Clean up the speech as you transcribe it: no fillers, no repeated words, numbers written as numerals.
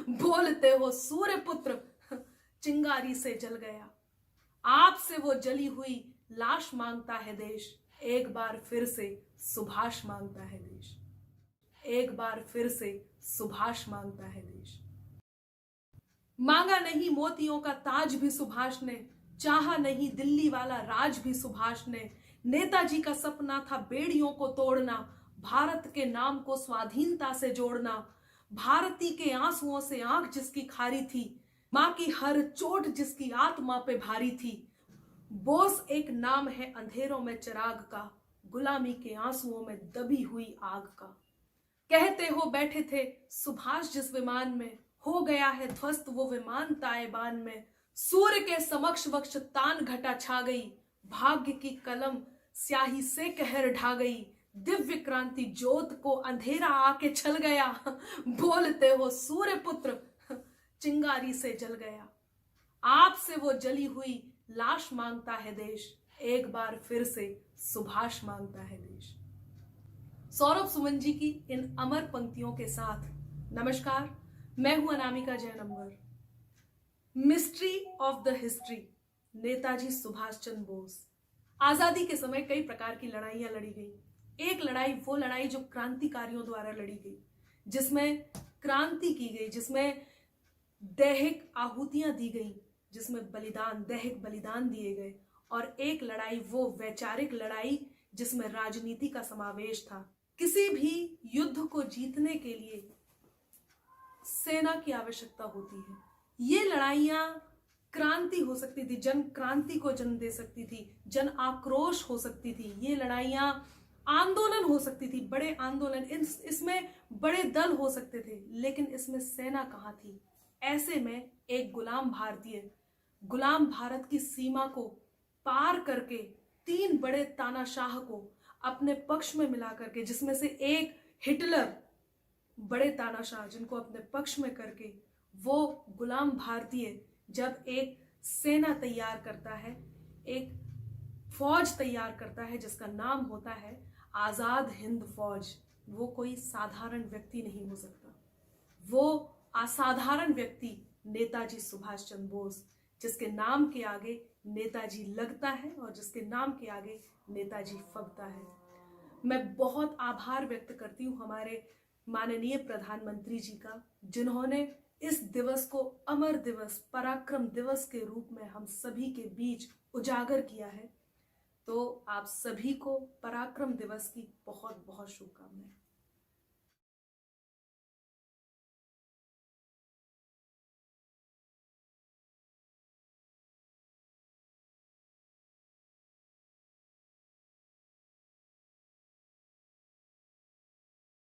बोलते हो सूर्य पुत्र, चिंगारी से जल गया। आपसे वो जली हुई लाश मांगता है देश, एक बार फिर से सुभाष मांगता है देश, एक बार फिर से सुभाष मांगता है देश। मांगा नहीं मोतियों का ताज भी सुभाष ने, चाहा नहीं दिल्ली वाला राज भी सुभाष ने। नेताजी का सपना था बेड़ियों को तोड़ना, भारत के नाम को स्वाधीनता से जोड़ना। भारती के आंसुओं से आंख जिसकी खारी थी, मां की हर चोट जिसकी आत्मा पे भारी थी। बोस एक नाम है अंधेरों में चिराग का, गुलामी के आंसुओं में दबी हुई आग का। कहते हो बैठे थे सुभाष जिस विमान में, हो गया है ध्वस्त वो विमान ताएबान में। सूर्य के समक्ष वक्ष तान घटा छा गई, भाग्य की कलम स्याही से कहर ढा गई। दिव्य क्रांति ज्योत को अंधेरा आके छल गया, बोलते हो सूर्य पुत्र, चिंगारी से जल गया। आपसे वो जली हुई लाश मांगता है देश, एक बार फिर से सुभाष मांगता है देश। सौरभ सुमन जी की इन अमर पंक्तियों के साथ नमस्कार, मैं हूं Anamika Jaynambar. Mystery of the history, Netaji Subhash Chandra Bose. आजादी के समय कई प्रकार की लड़ाइयां लड़ी गई। एक लड़ाई वो लड़ाई जो क्रांतिकारियों द्वारा लड़ी गई, जिसमें क्रांति की गई, जिसमें दैहिक आहुतियां दी गई, जिसमें बलिदान, दैहिक बलिदान दिए गए। और एक लड़ाई वो वैचारिक लड़ाई जिसमें राजनीति का समावेश था। किसी भी युद्ध को जीतने के लिए सेना की आवश्यकता होती है। ये लड़ाइयां क्रांति हो सकती थी, जन क्रांति को जन्म दे सकती थी, जन आक्रोश हो सकती थी। ये लड़ाइयां आंदोलन हो सकती थी, बड़े आंदोलन, इसमें बड़े दल हो सकते थे, लेकिन इसमें सेना कहाँ थी। ऐसे में एक गुलाम भारतीय, गुलाम भारत की सीमा को पार करके तीन बड़े तानाशाह को अपने पक्ष में मिला करके, जिसमें से एक हिटलर, बड़े तानाशाह जिनको अपने पक्ष में करके, वो गुलाम भारतीय जब एक सेना तैयार करता है, एक फौज तैयार करता है जिसका नाम होता है आजाद हिंद फौज, वो कोई साधारण व्यक्ति नहीं हो सकता। वो असाधारण व्यक्ति नेताजी सुभाष चंद्र बोस, जिसके नाम के आगे नेताजी लगता है और जिसके नाम के आगे नेताजी फबता है। मैं बहुत आभार व्यक्त करती हूँ हमारे माननीय प्रधानमंत्री जी का, जिन्होंने इस दिवस को अमर दिवस, पराक्रम दिवस के रूप में हम सभी के बीच उजागर किया है। तो आप सभी को पराक्रम दिवस की बहुत बहुत शुभकामनाएं।